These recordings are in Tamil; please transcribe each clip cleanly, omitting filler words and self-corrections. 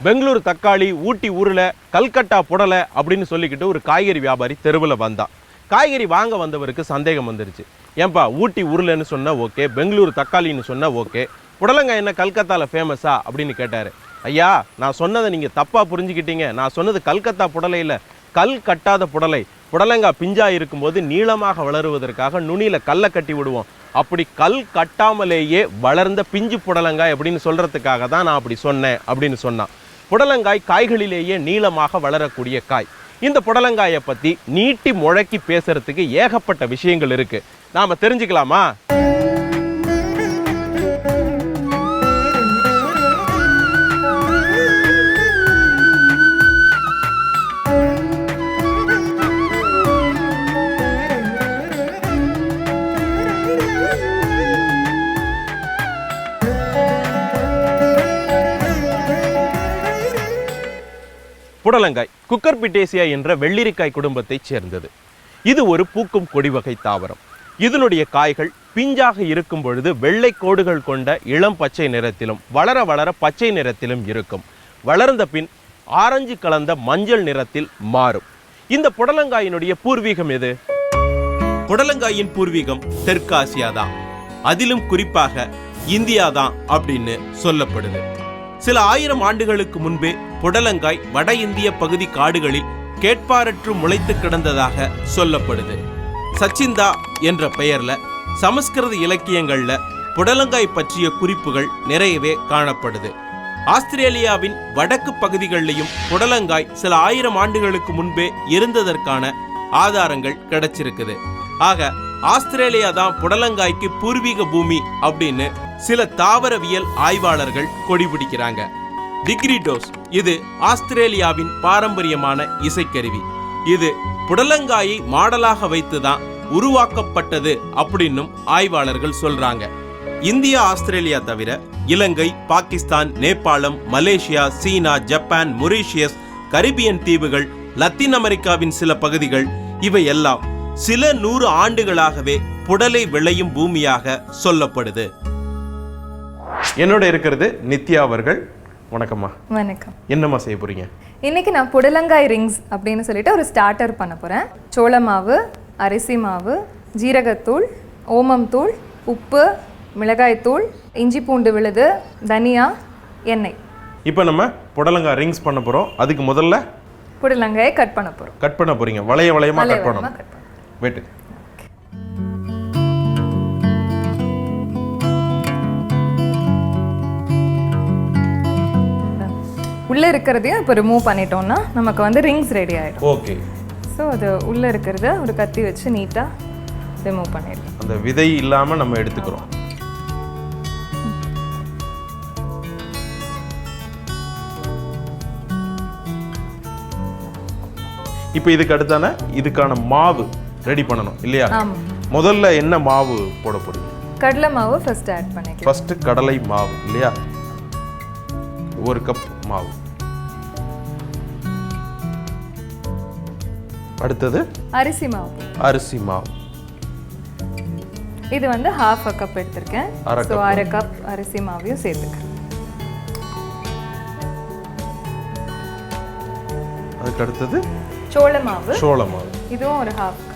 பெங்களூர் தக்காளி, ஊட்டி உருளை, கல்கட்டா புடலை அப்படின்னு சொல்லிக்கிட்டு ஒரு காய்கறி வியாபாரி தெருவில் வந்தான். காய்கறி வாங்க வந்தவருக்கு சந்தேகம் வந்துருச்சு. ஏன்பா ஊட்டி உருளைன்னு சொன்னால் ஓகே, பெங்களூர் தக்காளின்னு சொன்னால் ஓகே, புடலங்காய் என்ன கல்கத்தாவில் ஃபேமஸா அப்படின்னு கேட்டார். ஐயா, நான் சொன்னதை நீங்கள் தப்பாக புரிஞ்சுக்கிட்டீங்க. நான் சொன்னது கல்கத்தா புடலை இல்லை, கல் கட்டாத புடலை. புடலங்காய் பிஞ்சா இருக்கும்போது நீளமாக வளருவதற்காக நுனியில் கல்லை கட்டி விடுவோம். அப்படி கல் கட்டாமலேயே வளர்ந்த பிஞ்சு புடலங்காய் அப்படின்னு சொல்கிறதுக்காக தான் நான் அப்படி சொன்னேன் அப்படின்னு சொன்னான். புடலங்காய் காய்களிலேயே நீளமாக வளரக்கூடிய காய். இந்த புடலங்காயை பற்றி நீட்டி முழக்கி பேசுறதுக்கு ஏகப்பட்ட விஷயங்கள் இருக்கு. நாம தெரிஞ்சுக்கலாமா? புடலங்காய் குக்கர்பிட்டேசியா என்ற வெள்ளரிக்காய் குடும்பத்தைச் சேர்ந்தது. இது ஒரு பூக்கும் கொடி வகை தாவரம். இதனுடைய காய்கள் பிஞ்சாக இருக்கும் பொழுது வெள்ளை கோடுகள் கொண்ட இளம் பச்சை நிறத்திலும் வளர வளர பச்சை நிறத்திலும் இருக்கும். வளர்ந்த பின் ஆரஞ்சு கலந்த மஞ்சள் நிறத்தில் மாறும். இந்த புடலங்காயினுடைய பூர்வீகம் எது? புடலங்காயின் பூர்வீகம் தெற்காசியா தான், அதிலும் குறிப்பாக இந்தியா தான் அப்படின்னு சொல்லப்படுது. சில ஆயிரம் ஆண்டுகளுக்கு முன்பே புடலங்காய் வட இந்திய பகுதி காடுகளில் கேட்பாரற்று முளைத்து கிடந்ததாக சொல்லப்படுது. சச்சிந்தா என்ற பெயர்ல சமஸ்கிருத இலக்கியங்கள்ல புடலங்காய் பற்றிய குறிப்புகள் நிறையவே காணப்படுது. ஆஸ்திரேலியாவின் வடக்கு பகுதிகளிலும் புடலங்காய் சில ஆயிரம் ஆண்டுகளுக்கு முன்பே இருந்ததற்கான ஆதாரங்கள் கிடைச்சிருக்குது. ஆக ஆஸ்திரேலியா தான் புடலங்காய்க்கு பூர்வீக பூமி அப்படின்னு சில தாவரவியல் ஆய்வாளர்கள் கொடிபிடிக்கிறாங்க. டிக்ரிடோஸ் இது ஆஸ்திரேலியாவின் பாரம்பரியமான இசைக்கருவி. இது புடலங்காயை மாடலாக வைத்துதான் உருவாக்கப்பட்டது அப்படின்னும் ஆய்வாளர்கள் சொல்றாங்க. இந்தியா, ஆஸ்திரேலியா தவிர இலங்கை, பாகிஸ்தான், நேபாளம், மலேசியா, சீனா, ஜப்பான், மொரீஷியஸ், கரிபியன் தீவுகள், லத்தீன் அமெரிக்காவின் சில பகுதிகள், இவை எல்லாம் சில 100 ஆண்டுகளாகவே புடலை விளையும் பூமியாக சொல்லப்படுது. என்னோட இருக்கிறது நித்யா அவர்கள். வணக்கம்மா. வணக்கம். என்னம்மா செய்ய போறீங்க? இன்னைக்கு நான் புடலங்காய் ரிங்ஸ் அப்படின்னு சொல்லிட்டு ஒரு ஸ்டார்டர் பண்ண போறேன். சோள மாவு, அரிசி மாவு, ஜீரகத்தூள், ஓமம் தூள், உப்பு, மிளகாய் தூள், இஞ்சி பூண்டு விழுது, தனியா, எண்ணெய். இப்போ நம்ம புடலங்காய் ரிங்ஸ் பண்ண போறோம். அதுக்கு முதல்ல புடலங்காயை கட் பண்ண போறோம். கட் பண்ண போறீங்க. வளையமா கட் பண்ணணும். வெயிட். உள்ளே இருக்கிறதையும் இப்போ ரிமூவ் பண்ணிட்டோம்னா நமக்கு வந்து ரிங்ஸ் ரெடி ஆகிடும். ஓகே. ஸோ அது உள்ளே இருக்கிறத ஒரு கத்தி வச்சு நீட்டாக ரிமூவ் பண்ணிடலாம். அந்த விதை இல்லாமல் நம்ம எடுத்துக்கிறோம். இப்போ இதுக்கான மாவு ரெடி பண்ணணும் இல்லையா? முதல்ல என்ன மாவு போட போறீங்க? கடலை மாவு ஃபர்ஸ்ட் ஆட் பண்ணிக்கலாம். ஃபர்ஸ்ட் கடலை மாவு இல்லையா? 1 கப் மாவு. அடுத்தது அரிசி மாவு. அரிசி மாவு இது வந்து ½ கப் எடுத்திருக்கேன். ஸோ 1/2 கப் அரிசி மாவையும் சேர்த்துக்கிறேன். அதுக்கு அடுத்தது சோள மாவு. சோள மாவு இதுவும் ஒரு ½ கப்.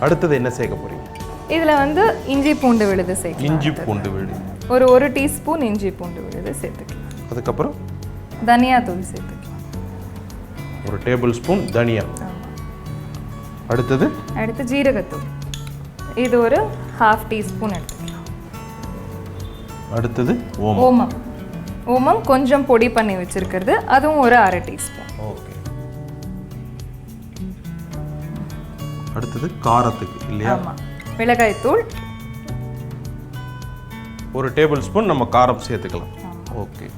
அடுத்தது என்ன சேர்க்க போறீங்க? இதுல வந்து இஞ்சி பூண்டு விழுது சேர்க்கலாம். இஞ்சி பூண்டு விழுது ஒரு 1 டீஸ்பூன் இஞ்சி பூண்டு விழுது சேர்த்துக்கலாம். அதுக்கப்புறம் தனியா தூள் சேர்த்துக்கலாம். 1 டேபிள் ஸ்பூன் தனியா. அடுத்து ஜீரகத்தூள். இது ஒரு ½ டீஸ்பூன் எடுத்துக்கலாம். அடுத்தது ஓமம். ஓமம் கொஞ்சம் பொடி பண்ணி வச்சிருக்கிறது, அதுவும் ஒரு ½ டீஸ்பூன். ஓகே. அடுத்தது காரத்துக்கு இல்லையா? ஆமா. மிளகாய் தூள் 1 டேபிள் ஸ்பூன் நம்ம காரம் சேர்த்துக்கலாம். ஓகே.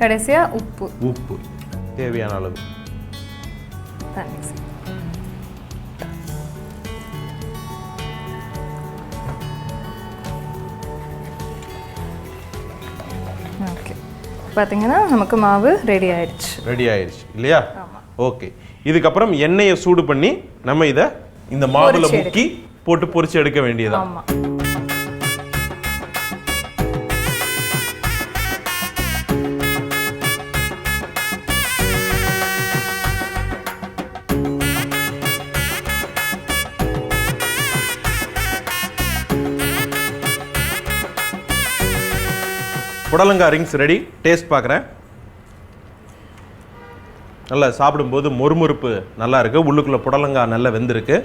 கடைசியா உப்பு. உப்பு தேவையான அளவு. ஓகே. பாத்தீங்கன்னா நமக்கு மாவு ரெடி ஆயிடுச்சு இல்லையா? ஓகே. இதுக்கப்புறம் எண்ணெயை சூடு பண்ணி நம்ம இதை இந்த மாவுல முக்கி போட்டு பொரிச்சு எடுக்க வேண்டியதான். புடலங்காய் ரிங்ஸ் ரெடி. டேஸ்ட் பார்க்குறேன். நல்லா சாப்பிடும்போது மொறுமொறுப்பு நல்லா இருக்குது. உள்ளுக்குள்ளே புடலங்காய் நல்லா வெந்திருக்கு.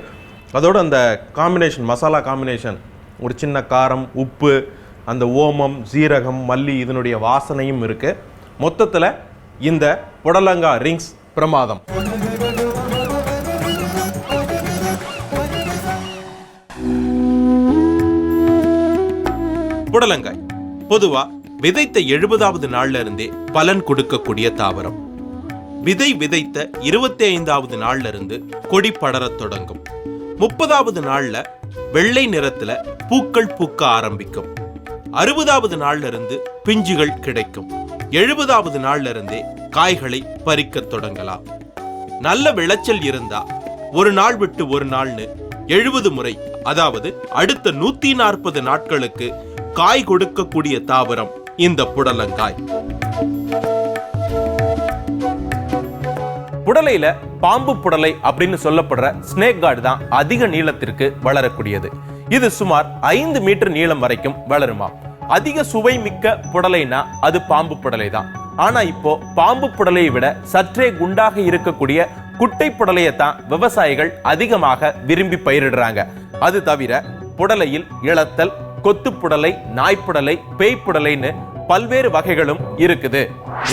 அதோடு அந்த காம்பினேஷன், மசாலா காம்பினேஷன், ஒரு சின்ன காரம், உப்பு, அந்த ஓமம், சீரகம், மல்லி இதனுடைய வாசனையும் இருக்குது. மொத்தத்தில் இந்த புடலங்காய் ரிங்ஸ் பிரமாதம். புடலங்காய் பொதுவா விதைத்த 70வது நாள்ல இருந்தே பலன் கொடுக்கக்கூடிய தாவரம். விதை விதைத்த 25வது நாள்ல இருந்து கொடி படரத் தொடங்கும். 30வது நாள்ல வெள்ளை நிறத்துல பூக்கள் பூக்க ஆரம்பிக்கும். 60வது நாள்ல இருந்து பிஞ்சுகள் கிடைக்கும். 70வது நாள்ல இருந்தே காய்களை பறிக்க தொடங்கலாம். நல்ல விளைச்சல் இருந்தா ஒரு நாள் விட்டு ஒரு நாள்னு 70 முறை, அதாவது அடுத்த 140 நாட்களுக்கு காய் கொடுக்கக்கூடிய தாவரம் இந்த புடலங்காய். புடலையில பாம்பு புடலை அப்படின்னு சொல்லப்படுற ஸ்னேக் கார்டு தான் அதிக நீளத்திற்கு வளரக்கூடியது. இது சுமார் 5 மீட்டர் நீளம் வரைக்கும் வளருமா. அதிக சுவை மிக்க புடலைனா அது பாம்பு புடலை தான். ஆனா இப்போ பாம்பு புடலையை விட சற்றே குண்டாக இருக்கக்கூடிய குட்டை புடலையை தான் விவசாயிகள் அதிகமாக விரும்பி பயிரிடுறாங்க. அது தவிர புடலையில் இளத்தல், கொத்து புடலை, நாய்ப்புடலை, பேய் புடலைன்னு பல்வேறு வகைகளும் இருக்குது.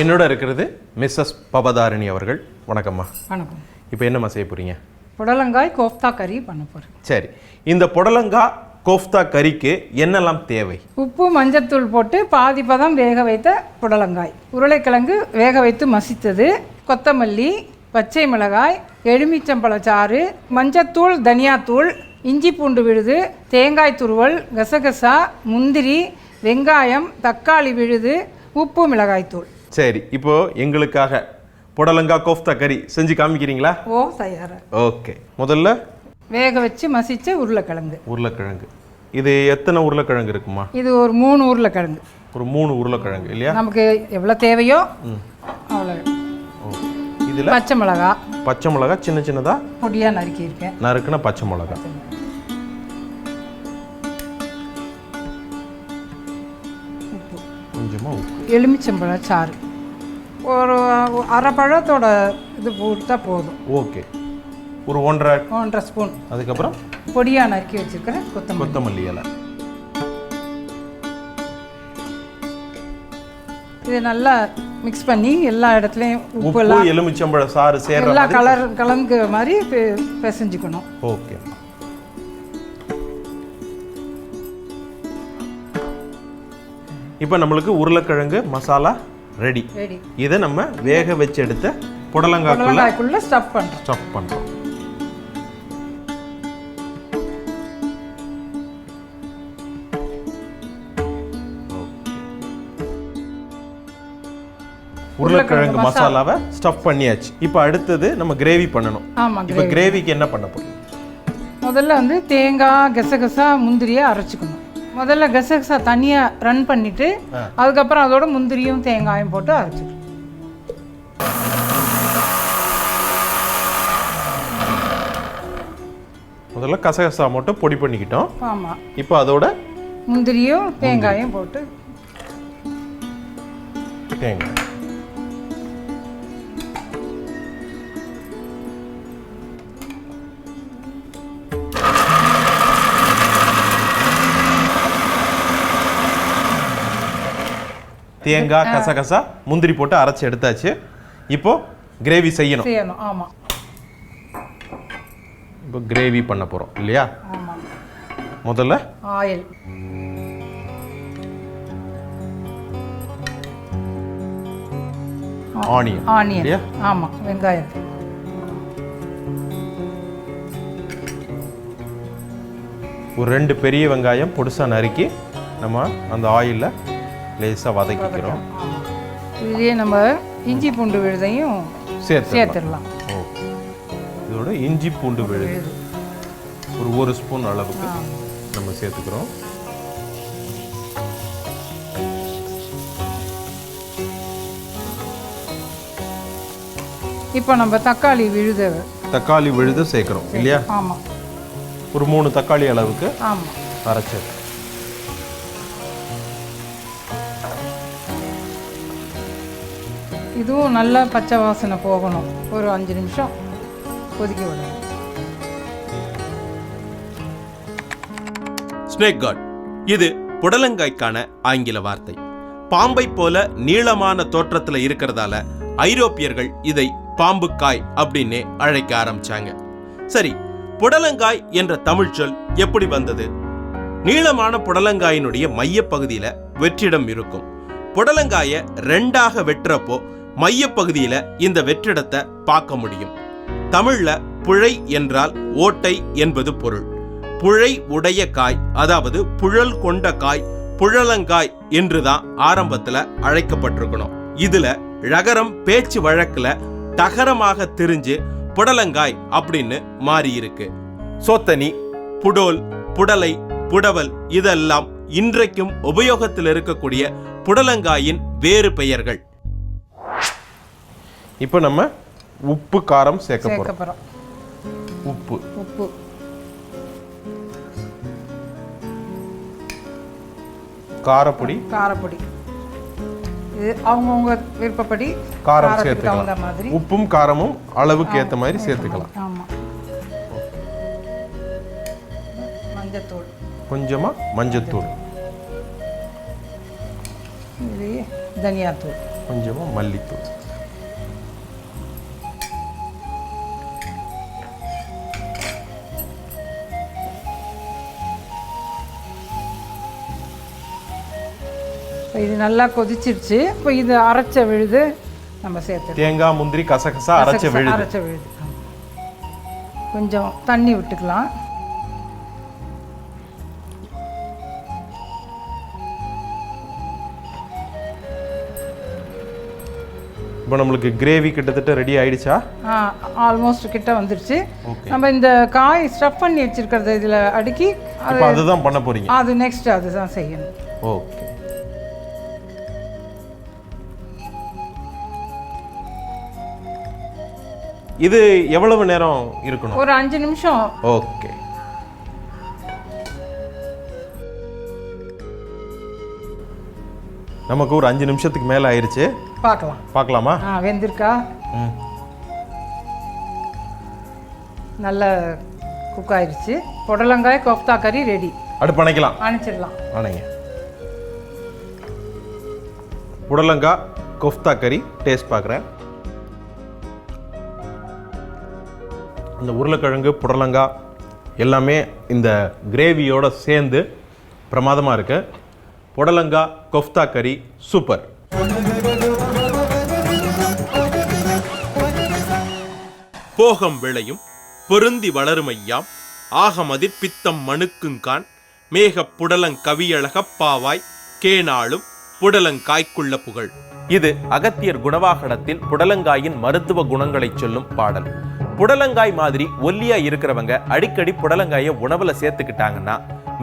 என்னோட இருக்கிறது மிஸ்ஸஸ் பவதாரிணி அவர்கள். வணக்கம்மா. வணக்கம். இப்போ என்னம்மா செய்ய போறீங்க? புடலங்காய் கோஃப்தா கறி பண்ண போகிறேன். சரி, இந்த புடலங்காய் கோஃப்தா கறிக்கு என்னெல்லாம் தேவை? உப்பு, மஞ்சத்தூள் போட்டு பாதி பதம் வேக வைத்த புடலங்காய், உருளைக்கிழங்கு வேக வைத்து மசித்தது, கொத்தமல்லி, பச்சை மிளகாய், எலுமிச்சம்பழச்சாறு, மஞ்சத்தூள், தனியாத்தூள், இஞ்சி பூண்டு விழுது, தேங்காய் துருவல், கசகசா, முந்திரி, வெங்காயம், தக்காளி விழுது, உப்பு, மிளகாய்த்தூள். சரி, இப்போ எங்களுக்காக புடலங்காய் கோஃப்தா கறி செஞ்சு காமிக்கிறீங்களா? ஓ, தயாரா. ஓகே. முதல்ல வேக வச்சு மசிச்ச உருளைக்கிழங்கு. உருளைக்கிழங்கு இது எத்தனை உருளைக்கிழங்கு இருக்குமா? இது ஒரு 3 உருளைக்கிழங்கு. ஒரு 3 உருளைக்கிழங்கு இல்லையா? நமக்கு எவ்வளோ தேவையோ அவ்வளோ. இதில் பச்சை மிளகா, பச்சை மிளகா சின்ன சின்னதா பொடியா நறுக்கியிருக்கேன். நறுக்குன பச்சை மிளகா, கொஞ்சமா உப்பு, எலுமிச்சம்பழச்சாறு, ஒரு அரை பழத்தோட இது போட்டா போதும். ஓகே. ஒரு 1.5 ஸ்பூன். அதுக்கப்புறம் பொடியா நறுக்கி வச்சிருக்கிறேன் கொத்தமல்லி இலை. இது நல்லா மிக்ஸ் பண்ணி எல்லா இடத்துலையும் உப்பு எல்லாம் எலுமிச்சம்பழ சாறு சேர்ற எல்லா கலந்து மாதிரி பிசைஞ்சுக்கணும். ஓகே. இப்போ நம்மளுக்கு உருளைக்கிழங்கு மசாலா ரெடி. இதை நம்ம வேக வச்சு எடுத்த புடலங்காய்க்குள்ள ஸ்டஃப் பண்றோம். உருளைக்கிழங்கு மசாலாவை ஸ்டஃப் பண்ணியாச்சு. இப்போ அடுத்தது நம்ம கிரேவி பண்ணணும். இப்போ கிரேவிக்கு என்ன பண்ண போறோம்? முதல்ல வந்து தேங்காய், கசகசா, முந்திரியை அரைச்சிக்கணும். முதல்ல கசகசா தனியாக ரன் பண்ணிட்டு அதுக்கப்புறம் அதோட முந்திரியும் தேங்காயும் போட்டு அரைச்சிக்கணும். முதல்ல கசகசா மட்டும் பொடி பண்ணிக்கிட்டோம். ஆமாம். இப்போ அதோட முந்திரியும் தேங்காயும் போட்டு தேங்காய் தேங்காய், கசகசா, முந்திரி போட்டு அரைச்சி எடுத்தாச்சு. இப்போ கிரேவி செய்யணும். ஆமாம். இப்போ கிரேவி பண்ண போகிறோம் இல்லையா? ஆமாம். முதல்ல ஆயில், ஆனியன், ஆமாம், வெங்காயம், ஒரு 2 பெரிய வெங்காயம் பொடிசா நறுக்கி நம்ம அந்த ஆயிலில் லேசாக வதக்கிக்கிறோம். இதுலேயே நம்ம இஞ்சி பூண்டு விழுதையும் சேர்த்துடலாம். ஓகே. இதோட இஞ்சி பூண்டு விழுது ஒரு 1 ஸ்பூன் அளவுக்கு நம்ம சேர்த்துக்கிறோம். இப்போ நம்ம தக்காளி விழுது சேர்க்குறோம் இல்லையா? ஆமாம். ஒரு 3 தக்காளி அளவுக்கு ஆமாம் அரைச்சது. இதுவும் நல்லா பச்சை வாசனை போகணும். ஒரு 5 நிமிஷம் கொதிக்க விடணும். ஸ்னேக் காட் இது புடலங்காய்க்கான ஆங்கில வார்த்தை. பாம்பை போல நீளமான தோற்றத்துல இருக்கிறதால ஐரோப்பியர்கள் இதை பாம்புக்காய் அப்படின்னே அழைக்க ஆரம்பிச்சாங்க. சரி, புடலங்காய் என்ற தமிழ் சொல் எப்படி வந்தது? நீளமான புடலங்காயினுடைய மைய பகுதியில வெற்றிடம் இருக்கும். புடலங்காய 2ஆக வெட்டுறப்போ மைய பகுதியில இந்த வெற்றிடத்தை பார்க்க முடியும். தமிழ்ல புழை என்றால் ஓட்டை என்பது பொருள். புழை உடைய காய், அதாவது புழல் கொண்ட காய் புழலங்காய் என்றுதான் ஆரம்பத்துல அழைக்கப்பட்டிருக்கணும். இதுல ழகரம் பேச்சு வழக்குல தகரமாக தெரிஞ்சு புடலங்காய் அப்படின்னு மாறி இருக்கு. சோத்தனி, புடோல், புடலை, புடவல் இதெல்லாம் இன்றைக்கும் உபயோகத்தில் இருக்கக்கூடிய புடலங்காயின் வேறு பெயர்கள். இப்போ நம்ம உப்பு காரம் சேர்க்க போறோம். உப்பு உப்பு காரப்பொடி இது அவங்கவுங்க விருப்பப்படி காரம் சேர்த்துக்கலாம். உப்பும் காரமும் அளவுக்கு ஏற்ற மாதிரி சேர்த்துக்கலாம். ஆமாம். மஞ்சத்தூள், கொஞ்சமா மஞ்சத்தூள், இது தனியாத்தூள், கொஞ்சமா மல்லித்தூள். இது நல்லா கொதிச்சிருச்சு. இப்போ இது அரைச்ச விழுது நம்ம சேர்த்து, தேங்காய் முந்திரி கசகசா அரைச்ச விழுது. கொஞ்சம் தண்ணி விட்டுக்கலாம். இப்போ நம்மளுக்கு கிரேவி கிட்டத்தட்ட ரெடி ஆயிடுச்சா? ஆல்மோஸ்ட் கிட்ட வந்துருச்சு. நம்ம இந்த காய் ஸ்டஃப் பண்ணி வச்சிருக்கிறது இதில் அடுக்கி அதுதான் பண்ண போறீங்க. அது நெக்ஸ்ட் அதுதான் செய்யணும். ஓகே. இது எவ்வளவு நேரம் இருக்கணும்? ஒரு 5 நிமிஷம். ஓகே. நமக்கு ஒரு 5 நிமிஷத்துக்கு மேல ஆயிருச்சு. பார்க்கலாமா? வெந்திருக்கா? நல்ல குக் ஆயிருச்சு. புடலங்காய் கோஃப்தா கறி ரெடி. அடுப்பு அணைக்கலாம். அணைச்சிடலாம். அணைங்க. புடலங்காய் கோஃப்தா கறி டேஸ்ட் பார்க்குறேன். இந்த உருளைக்கிழங்கு புடலங்காய் எல்லாமே இந்த கிரேவியோட சேர்ந்து பிரமாதமாக இருக்கு. புடலங்காய் கோஃப்தா கறி சூப்பர். போகம் விளையும் பொருந்தி வளருமையாம் ஆகமதிர் பித்தம் மணுக்குங்கான் மேக புடலங் கவியழகப் பாவாய் கேனாளும் புடலங்காய்க்குள்ள புகழ். இது அகத்தியர் குணவாகடத்தின் புடலங்காயின் மருத்துவ குணங்களை சொல்லும் பாடல். புடலங்காய் மாதிரி ஒல்லியா இருக்கிறவங்க அடிக்கடி புடலங்காயை உணவுல சேர்த்துக்கிட்டாங்கன்னா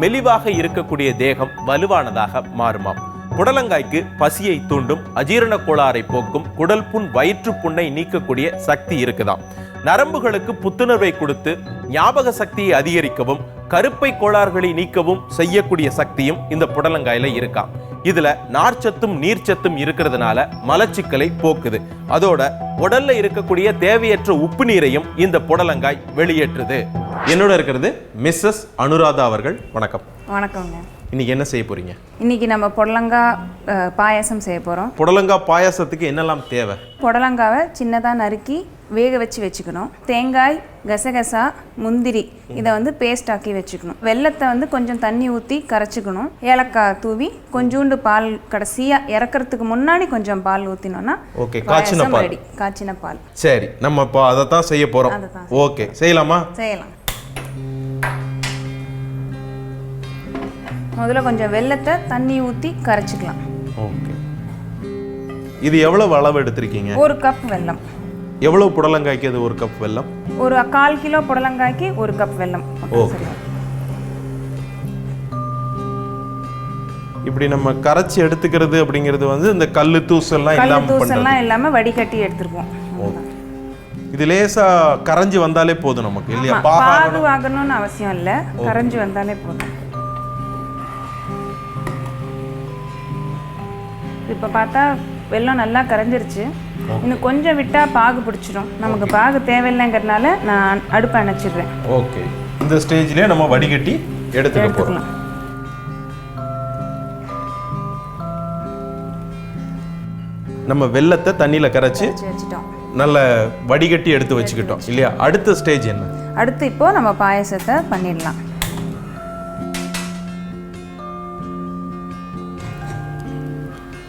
மெலிவாக இருக்கக்கூடிய தேகம் வலுவானதாக மாறுமாம். புடலங்காய்க்கு பசியை தூண்டும், அஜீரண கோளாறை போக்கும், குடல் புண் வயிற்று புண்ணை நீக்கக்கூடிய சக்தி இருக்குதாம். நரம்புகளுக்கு புத்துணர்வை கொடுத்து ஞாபக சக்தியை அதிகரிக்கவும் கருப்பை கோளாறுகளை நீக்கவும் செய்யக்கூடிய சக்தியும் இந்த புடலங்காயில இருக்காம். இதுல நார்ச்சத்தும் நீர்ச்சத்தும் இருக்கிறதுனால மலச்சிக்கலை போக்குது. அதோட உடல்ல இருக்கக்கூடிய தேவையற்ற உப்பு நீரையும் இந்த புடலங்காய் வெளியேற்றுது. என்னோட இருக்கிறது மிஸ்ஸஸ் அனுராதா அவர்கள். வணக்கம். வணக்கங்க. இன்னைக்கு என்ன செய்ய போறீங்க? இன்னைக்கு நம்ம புடலங்காய் பாயாசம் செய்ய போறோம். புடலங்காய் பாயாசத்துக்கு என்னெல்லாம் தேவை? புடலங்காவை சின்னதாக நறுக்கி வேக வச்சுக்கணும். தேங்காய், கசகசா, முந்திரி இதை வந்து பேஸ்ட் ஆக்கி வச்சுக்கணும். வெல்லத்தை வந்து கொஞ்சம் தண்ணி ஊற்றி கரைச்சிக்கணும். ஏலக்காய் தூவி கொஞ்சோண்டு பால், கடைசியாக இறக்கிறதுக்கு முன்னாடி கொஞ்சம் பால் ஊற்றினோன்னா ரெடி. காய்ச்சின பால். சரி, நம்ம இப்போ அதை தான் செய்ய போகிறோம். ஓகே, செய்யலாமா? செய்யலாம். முதல்ல கொஞ்சம் வெல்லத்தை தண்ணி ஊற்றி கரைச்சிக்கலாம். ஓகே. இது எவ்வளவு அளவு எடுத்திருக்கீங்க? 1 கப் வெல்லம். எவ்வளவு புடலங்காய்க்கு அது 1 கப் வெல்லம்? ஒரு 1/4 கிலோ புடலங்காய்க்கு 1 கப் வெல்லம். ஓகே. இப்படி நம்ம கரைச்சி எடுத்துக்கிறது அப்படிங்கிறது வந்து இந்த கல்லு தூசெல்லாம் இல்லாம வடிகட்டி எடுத்துருவோம். இது லேசா கரைஞ்சி வந்தாலே போதும் நமக்கு, இல்லையா? பாகு ஆகணும்னு அவசியம் இல்லை, கரைஞ்சி வந்தாலே போதும். இப்போ பார்த்தா வெல்லம் நல்லா கரைஞ்சிருச்சு. இன்னும் கொஞ்சம் விட்டால் பாகு பிடிச்சிடும். நமக்கு பாகு தேவையில்லைங்கிறதுனால நான் அடுப்பை அணைச்சிடுறேன். ஓகே, இந்த ஸ்டேஜ்லேயே நம்ம வடிகட்டி எடுத்துக்கலாம். நம்ம வெல்லத்தை தண்ணியில் கரைச்சி வச்சுட்டோம், நல்ல வடிகட்டி எடுத்து வச்சுக்கிட்டோம் இல்லையா? அடுத்த ஸ்டேஜ் என்ன? அடுத்து இப்போ நம்ம பாயசத்தை பண்ணிடலாம்.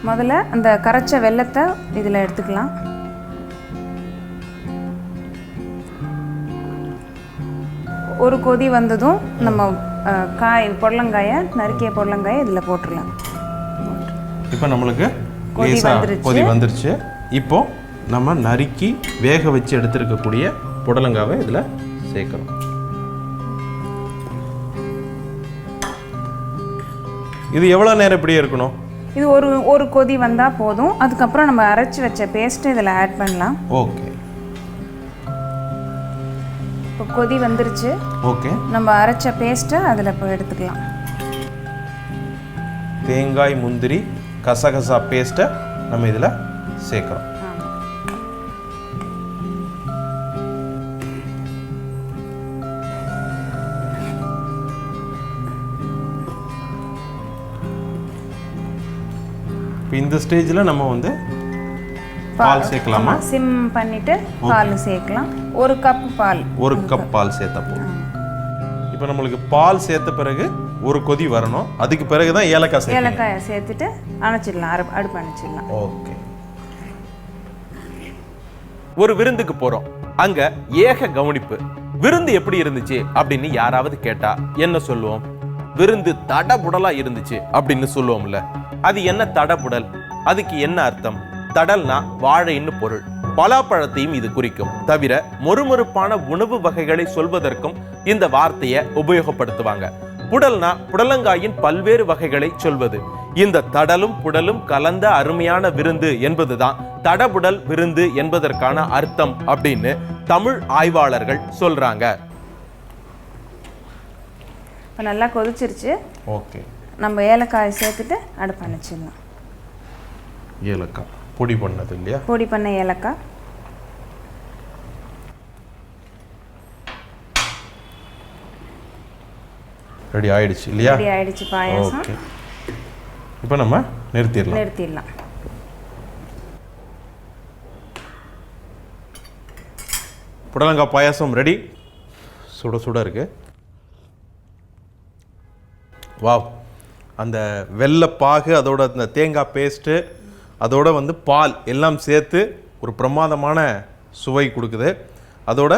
முதல்ல அந்த கரைச்ச வெல்லத்தை இதில் எடுத்துக்கலாம். ஒரு கொதி வந்ததும் நம்ம பொடலங்காயை, நறுக்கிய பொடலங்காயை இதில் போட்டுடலாம். இப்போ நம்மளுக்கு கொதி வந்துருச்சு. இப்போ நம்ம நறுக்கி வேக வச்சு எடுத்துருக்கக்கூடிய புடலங்காவை இதில் சேர்க்கணும். இது எவ்வளோ நேரம் இப்படியே இருக்கணும்? இது ஒரு கொதி வந்தால் போதும். அதுக்கப்புறம் நம்ம அரைச்சி வச்ச பேஸ்ட்டு இதில் ஆட் பண்ணலாம். ஓகே, இப்போ கொதி வந்துருச்சு. ஓகே, நம்ம அரைச்ச பேஸ்ட்டை அதில் இப்போ எடுத்துக்கலாம். தேங்காய், முந்திரி, கசகசா பேஸ்ட்டை நம்ம இதில் சேர்க்குறோம். இந்த ஸ்டேஜில் நம்ம வந்து பால் சேர்க்கலாமா? சிம் பண்ணிட்டு பால் சேர்க்கலாம். ஒரு கப் பால், ஒரு கப் பால் சேர்த்தா போதும். இப்போ நம்மளுக்கு பால் சேர்த்த பிறகு ஒரு கொதி வரணும். அதுக்கு பிறகு தான் ஏலக்காயை சேர்த்துட்டு அணைச்சிடலாம், அடுப்பு அணைச்சிடலாம். ஓகே, ஒரு விருந்துக்கு போறோம். அங்க ஏக கவனிப்பு. விருந்து எப்படி இருந்துச்சு அப்படின்னு யாராவது கேட்டா என்ன சொல்லுவோம்? விருந்து தடபுடலா இருந்துச்சு அப்படின்னு சொல்லுவோம்ல. அது என்ன தடபுடல்? அதுக்கு என்ன அர்த்தம்? தடல்னா வாழைன்னு பொருள். பலாப்பழத்தையும் இது குறிக்கும். தவிர மொறுமொறுப்பான உணவு வகைகளை சொல்வதற்கும் இந்த வார்த்தையை உபயோகப்படுத்துவாங்க. புடல்னா புடலங்காயின் பல்வேறு வகைகளை சொல்வது. இந்த தடலும் புடலும் கலந்த அருமையான விருந்து என்பதுதான் தடபுடல் விருந்து என்பதற்கான அர்த்தம் அப்படின்னு தமிழ் ஆய்வாளர்கள் சொல்றாங்க. இப்போ நல்லா கொதிச்சிருச்சு. ஓகே, நம்ம ஏலக்காயை சேர்த்துட்டு அடுப்பு அணைச்சிடலாம். ஏலக்காய் பொடி பண்ணது இல்லையா? பொடி பண்ண ஏலக்காய். ரெடி ஆயிடுச்சு இல்லையா? ரெடி ஆயிடுச்சு பாயாசம். ஓகே, இப்போ நம்ம நிறுத்திடலாம். புடலங்காய் பாயாசம் ரெடி. சுட சுட இருக்கு. வாவ், அந்த வெள்ளைப்பாகு, அதோட அந்த தேங்காய் பேஸ்ட்டு, அதோட வந்து பால் எல்லாம் சேர்த்து ஒரு பிரமாதமான சுவை கொடுக்குது. அதோட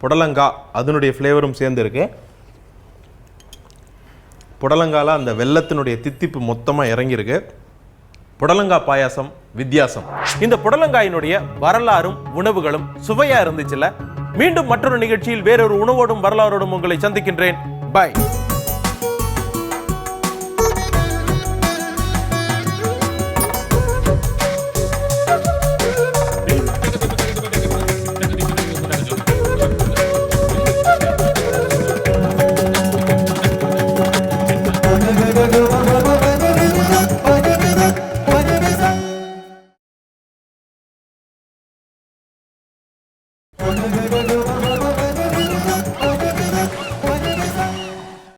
புடலங்காய் அதனுடைய ஃப்ளேவரும் சேர்ந்துருக்கு. புடலங்காயில் அந்த வெல்லத்தினுடைய தித்திப்பு மொத்தமாக இறங்கியிருக்கு. புடலங்காய் பாயாசம் வித்தியாசம். இந்த புடலங்காயினுடைய வரலாறும் உணவுகளும் சுவையா இருந்துச்சுல. மீண்டும் மற்றொரு நிகழ்ச்சியில் வேறொரு உணவோடும் வரலாறோடும் உங்களை சந்திக்கின்றேன். பை. One